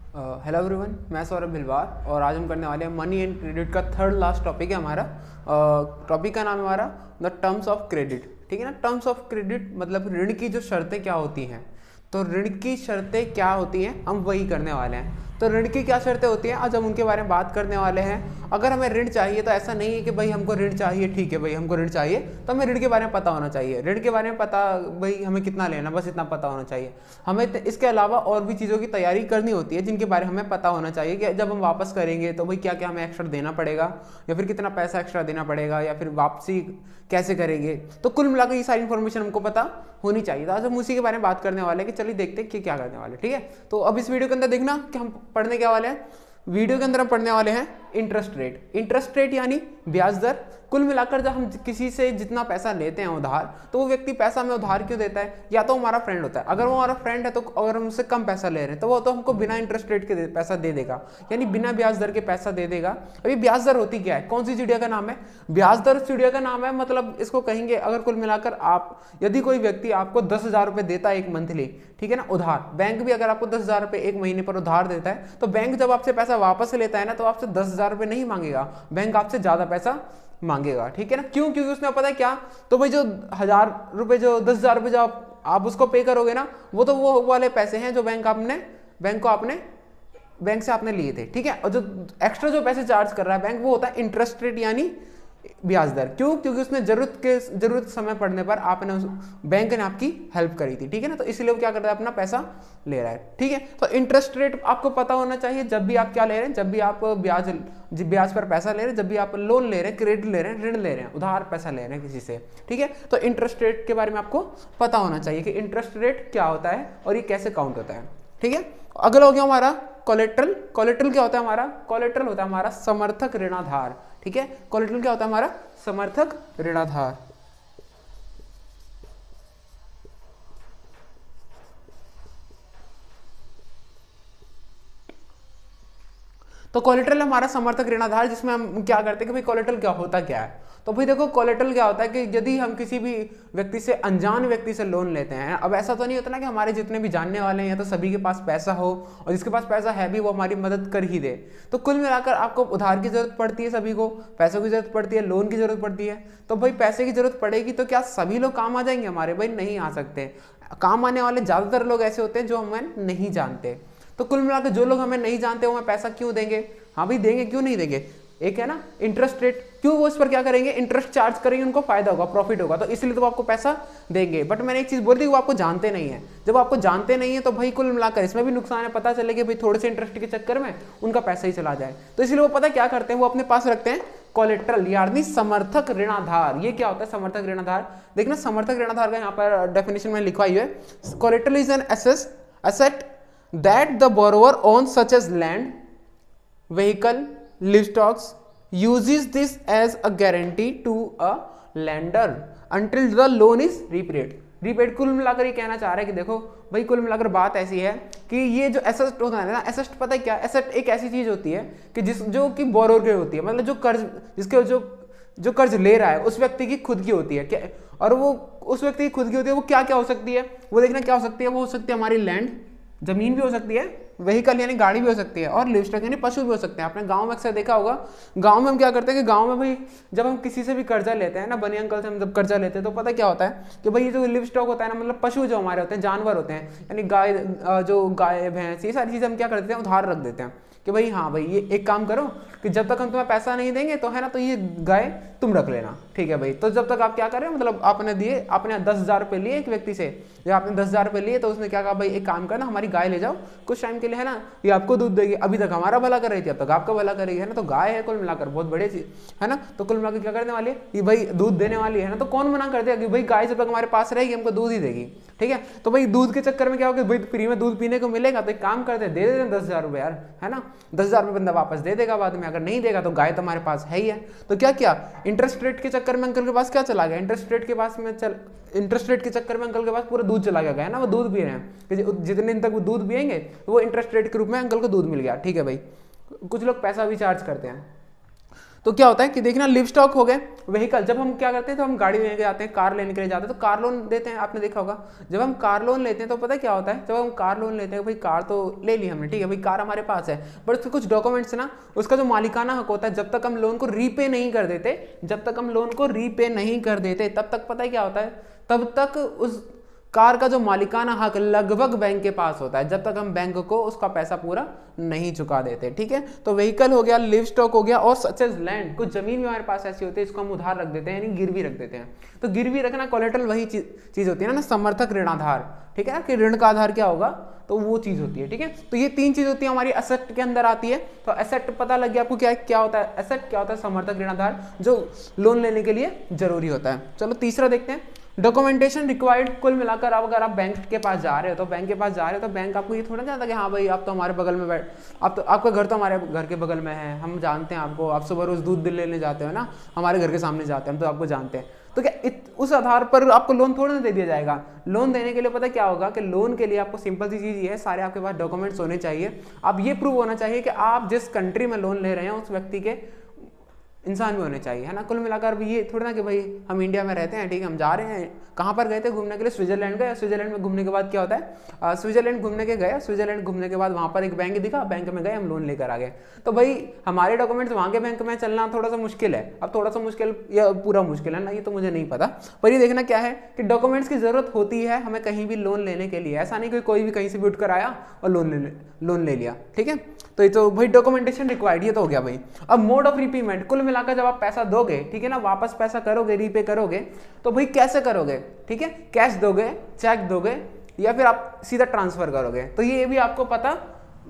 Hello everyone, मैं सौरभ भिलवार और आज हम करने वाले हैं मनी एंड क्रेडिट का थर्ड लास्ट टॉपिक है हमारा। टॉपिक का नाम है हमारा द टर्म्स ऑफ क्रेडिट। ठीक है ना। टर्म्स ऑफ क्रेडिट मतलब ऋण की जो शर्तें क्या होती हैं, तो ऋण की शर्तें क्या होती हैं हम वही करने वाले हैं। तो ऋण की क्या शर्तें होती हैं आज हम उनके बारे में बात करने वाले हैं। अगर हमें ऋण चाहिए तो ऐसा नहीं है कि भाई हमको ऋण चाहिए, ठीक है भाई हमको ऋण चाहिए तो हमें ऋण के बारे में पता होना चाहिए। ऋण के बारे में पता भाई हमें कितना लेना, बस इतना पता होना चाहिए। हमें इसके अलावा और भी चीज़ों की तैयारी करनी होती है जिनके बारे में हमें पता होना चाहिए कि जब हम वापस करेंगे तो भाई क्या क्या हमें एक्स्ट्रा देना पड़ेगा, या फिर कितना पैसा एक्स्ट्रा देना पड़ेगा, या फिर वापसी कैसे करेंगे। तो कुल मिलाकर ये सारी इन्फॉर्मेशन हमको पता होनी चाहिए। तो आज हम उसी के बारे में बात करने वाले हैं कि चलिए देखते हैं कि क्या करने वाले। ठीक है, तो अब इस वीडियो के अंदर देखना कि हम पढ़ने क्या वाले हैं। वीडियो के अंदर हम पढ़ने वाले हैं इंटरेस्ट रेट। इंटरेस्ट रेट यानी ब्याज दर। कुल मिलाकर जब हम किसी से जितना पैसा लेते हैं उधार, तो वो व्यक्ति पैसा हमें उधार क्यों देता है? या तो हमारा फ्रेंड होता है, अगर वो हमारा फ्रेंड है तो अगर हम उससे कम पैसा ले रहे हैं तो वो तो हमको बिना इंटरेस्ट रेट के पैसा दे देगा, यानी बिना ब्याज दर के पैसा दे देगा। अभी ब्याज दर होती क्या है, कौन सी चिड़िया का नाम है? ब्याज दर चिड़िया का नाम है। मतलब इसको कहेंगे अगर कुल मिलाकर आप, यदि कोई व्यक्ति आपको 10,000 रुपये देता है एक मंथली, ठीक है ना, उधार, बैंक भी अगर आपको 10,000 रुपये एक महीने पर उधार देता है, तो बैंक जब आपसे पैसा वापस लेता है ना, तो आपसे 10,000 रुपये नहीं मांगेगा, बैंक आपसे ज्यादा पैसा मांगेगा। ठीक है ना, क्यों? क्योंकि उसने पता है क्या, तो भाई जो 1,000 रुपये, जो 10,000 रुपये जो आप उसको पे करोगे ना, वो तो वो वाले पैसे हैं जो बैंक से आपने लिए थे। ठीक है, और जो एक्स्ट्रा जो पैसे चार्ज कर रहा है बैंक, वो होता है इंटरेस्ट रेट यानी ब्याज दर। क्यों? क्योंकि उसने जरूरत समय पड़ने पर आपने बैंक ने आपकी हेल्प करी थी। ठीक है ना, तो इसलिए वो क्या कर रहा है, अपना पैसा ले रहा है। ठीक है, तो इंटरेस्ट रेट आपको पता होना चाहिए जब भी आप क्या ले रहे हैं, जब भी आप ब्याज पर पैसा ले रहे हैं, जब भी आप लोन ले रहे हैं, क्रेडिट ले रहे हैं, ऋण ले रहे हैं, उधार पैसा ले रहे हैं किसी से। ठीक है, तो इंटरेस्ट रेट के बारे में आपको पता होना चाहिए कि इंटरेस्ट रेट क्या होता है और ये कैसे काउंट होता है। ठीक है, अगला हो गया हमारा कोलेट्रल। कोलेट्रल क्या होता है हमारा? कोलेट्रल होता है हमारा समर्थक ऋणाधार। ठीक है, कोलेट्रल क्या होता है हमारा? समर्थक ऋणाधार। तो कोलेट्रल हमारा समर्थक ऋणाधार, जिसमें हम क्या करते हैं कि भाई कोलेट्रल क्या होता क्या है। तो भाई देखो, कोलेट्रल क्या होता है कि यदि हम किसी भी व्यक्ति से, अनजान व्यक्ति से लोन लेते हैं, अब ऐसा तो नहीं होता ना कि हमारे जितने भी जानने वाले हैं तो सभी के पास पैसा हो, और जिसके पास पैसा है भी वो हमारी मदद कर ही दे। तो कुल मिलाकर आपको उधार की जरूरत पड़ती है, सभी को पैसों की जरूरत पड़ती है, लोन की जरूरत पड़ती है। तो भाई पैसे की जरूरत पड़ेगी तो क्या सभी लोग काम आ जाएंगे हमारे? भाई नहीं आ सकते। काम आने वाले ज्यादातर लोग ऐसे होते हैं जो हमें नहीं जानते। तो कुल मिलाकर जो लोग हमें नहीं जानते वो हमें पैसा क्यों देंगे? हाँ भाई देंगे, क्यों नहीं देंगे? एक है ना इंटरेस्ट रेट, क्यों वो इस पर क्या करेंगे, इंटरेस्ट चार्ज करेंगे, उनको फायदा होगा, प्रॉफिट होगा, तो इसलिए तो वो आपको पैसा देंगे। बट मैंने एक चीज बोल दी, वो आपको जानते नहीं है। जब आपको जानते नहीं है तो भाई कुल मिलाकर इसमें भी नुकसान है। पता चले कि भाई थोड़े से इंटरेस्ट के चक्कर में उनका पैसा ही चला जाए, तो इसलिए वो पता क्या करते हैं, वो अपने पास रखते हैं कोलेट्रल यानी समर्थक ऋणाधार। ये क्या होता है समर्थक ऋणाधार? देखना, समर्थक ऋणाधार का यहाँ पर डेफिनेशन में लिखा हुआ है, collateral is an asset that the borrower owns such as land, vehicle, livestocks, uses this as a guarantee to a lender until the loan is repaid. Repaid कुल मिलाकर ये कहना चाह रहा है कि देखो भाई, कुल मिलाकर बात ऐसी है कि ये जो एसेट होता है ना, एसेट पता है क्या? एसेट एक ऐसी चीज होती है कि जो कि बोरोर की होती है, मतलब जो कर्ज, जिसके जो कर्ज ले रहा है उस व्यक्ति की खुद की होती है क्या, और वो उस व्यक्ति की खुद की होती है। वो क्या क्या हो सकती है, वो देखना क्या हो सकती है। वो हो सकती है हमारी लैंड, जमीन भी हो सकती है, व्हीकल यानी गाड़ी भी हो सकती है, और लिवस्टॉक यानी पशु भी हो सकते हैं। आपने गांव में अक्सर देखा होगा, गांव में हम क्या करते हैं कि गांव में भाई जब हम किसी से भी कर्जा लेते हैं ना, बनी अंकल से हम जब कर्जा लेते हैं, तो पता क्या होता है कि भाई ये जो लिवस्टॉक होता है ना, मतलब पशु जो हमारे होते हैं, जानवर होते हैं, यानी गाय, जो गाय भैंस, ये सारी चीजें हम क्या कर देते हैं, उधार रख देते हैं कि भाई हाँ भाई ये एक काम करो कि जब तक हम तुम्हें पैसा नहीं देंगे तो है ना, तो ये गाय तुम रख लेना। ठीक है भाई, तो जब तक आप क्या करें, मतलब आपने 10,000 रुपये लिए एक व्यक्ति से, या आपने 10,000 रुपये लिए, तो उसने क्या कहा, भाई एक काम करना, हमारी गाय ले जाओ कुछ टाइम के लिए, है ना, ये आपको दूध देगी, अभी तक हमारा भला कर रही थी, अब तक आपका भला करेगी, है ना। तो गाय है कुल मिलाकर बहुत बड़ी चीज, है ना। तो कुल मिलाकर क्या करने वाली है, ये भाई दूध देने वाली है ना। तो कौन मना कर दिया कि भाई गाय जब तक हमारे पास रहेगी हमको दूध ही देगी। ठीक है, तो भाई दूध के चक्कर में क्या होगा, भाई फ्री में दूध पीने को मिलेगा, तो एक काम करते दे देते 10,000 रुपये यार, है ना। 10,000 रुपये बंदा वापस दे देगा बाद में, अगर नहीं देगा तो गाय तो हमारे पास है ही है। तो क्या किया, इंटरेस्ट रेट के चक्कर में अंकल के पास क्या चला गया, इंटरेस्ट रेट के चक्कर में अंकल के पास पूरा दूध चला गया, है ना। वो दूध पी रहे हैं, जितने दिन तक वो दूध पियेंगे वो इंटरेस्ट रेट के रूप में अंकल को दूध मिल गया। ठीक है भाई, कुछ लोग पैसा भी चार्ज करते हैं। तो क्या होता है कि देखना लिव स्टॉक हो गए व्हीकल, जब हम क्या करते हैं तो हम गाड़ी लेने के जाते हैं, कार लेने के लिए जाते हैं तो कार लोन देते हैं, आपने देखा होगा। जब हम कार लोन लेते हैं तो पता है क्या होता है, जब हम कार लोन लेते हैं भाई कार तो ले ली हमने, ठीक है भाई कार हमारे पास है, बट उसके कुछ डॉक्यूमेंट्स ना, उसका जो मालिकाना हक होता है जब तक हम लोन को रीपे नहीं कर देते, जब तक हम लोन को रीपे नहीं कर देते तब तक पता है क्या होता है, तब तक उस कार का जो मालिकाना हक लगभग बैंक के पास होता है, जब तक हम बैंक को उसका पैसा पूरा नहीं चुका देते, ठीक है। तो व्हीकल हो गया, लिव स्टॉक हो गया, और सच एज लैंड, कुछ जमीन भी हमारे पास ऐसी होती है इसको हम उधार रख देते हैं, यानी गिरवी रख देते हैं। तो गिरवी रखना कोलेटरल वही चीज होती है ना, समर्थक ऋणाधार, ठीक है ना, कि ऋण का आधार क्या होगा, तो वो चीज होती है, ठीक है। तो ये तीन चीज होती है हमारी एसेट के अंदर आती है। तो एसेट पता लग गया आपको क्या होता है, एसेट क्या होता है, समर्थक ऋणाधार जो लोन लेने के लिए जरूरी होता है। चलो तीसरा देखते हैं, डॉक्यूमेंटेशन रिक्वायर्ड। कुल मिलाकर अब अगर आप बैंक के पास जा रहे हो तो बैंक आपको ये थोड़ा चाहता कि हाँ भाई आप तो हमारे बगल में बैठ, आप तो आपका घर तो हमारे घर के बगल में है, हम जानते हैं आपको, आप सुबह रोज दूध लेने जाते हो ना, हमारे घर के सामने जाते हैं, हम तो आपको जानते हैं। तो क्या उस आधार पर आपको लोन थोड़ा ना दे दिया जाएगा। लोन देने के लिए पता क्या होगा कि लोन के लिए आपको सिंपल सी चीज़ ये है, सारे आपके पास डॉक्यूमेंट्स होने चाहिए। अब ये प्रूव होना चाहिए कि आप जिस कंट्री में लोन ले रहे हैं उस व्यक्ति के इंसान भी होने चाहिए, है ना। कुल मिलाकर भी ये थोड़ा ना कि भाई हम इंडिया में रहते हैं, ठीक है, हम जा रहे हैं, कहाँ पर गए थे घूमने के लिए, स्विट्जरलैंड गए, स्विट्जरलैंड में घूमने के बाद क्या होता है, स्विट्जरलैंड घूमने के गए, स्विट्जरलैंड घूमने के बाद वहाँ पर एक बैंक दिखा, बैंक में गए, हम लोन लेकर आ गए। तो भाई हमारे डॉक्यूमेंट्स वहाँ के बैंक में चलना थोड़ा सा मुश्किल है। अब थोड़ा सा मुश्किल या पूरा मुश्किल है ना, ये तो मुझे नहीं पता, पर ये देखना क्या है कि डॉक्यूमेंट्स की जरूरत होती है हमें कहीं भी लोन लेने के लिए। ऐसा नहीं कि कोई भी कहीं से भी उठ कर आया और लोन ले लिया, ठीक है। तो ये तो भाई डॉक्यूमेंटेशन रिक्वायर्ड, ये तो हो गया भाई। अब मोड ऑफ रीपेमेंट, कुल मिलाकर जब आप पैसा दोगे, ठीक है ना, वापस पैसा करोगे, रीपे करोगे, तो भाई कैसे करोगे, ठीक है, कैश दोगे, चेक दोगे, या फिर आप सीधा ट्रांसफर करोगे। तो ये भी आपको पता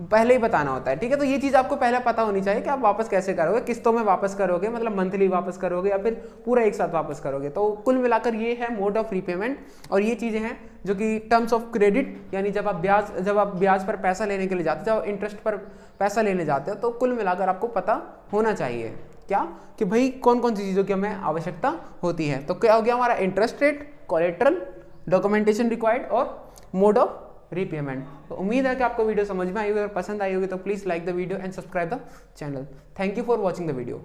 पहले ही बताना होता है, ठीक है। तो ये चीज़ आपको पहले पता होनी चाहिए कि आप वापस कैसे करोगे, किस्तों में वापस करोगे, मतलब मंथली वापस करोगे या फिर पूरा एक साथ वापस करोगे। तो कुल मिलाकर ये है मोड ऑफ रीपेमेंट, और ये चीज़ें हैं जो कि टर्म्स ऑफ क्रेडिट, यानी जब आप ब्याज पर पैसा लेने के लिए जाते हो, जब इंटरेस्ट पर पैसा लेने जाते हो, तो कुल मिलाकर आपको पता होना चाहिए क्या कि भाई कौन कौन सी चीज़ों की हमें आवश्यकता होती है। तो क्या हो गया हमारा, interest rate, collateral, documentation required और मोड ऑफ रीपेमेंट। तो उम्मीद है कि आपको वीडियो समझ में आई होगी, अगर पसंद आई होगी तो please like the video and subscribe the channel. Thank you for watching the video.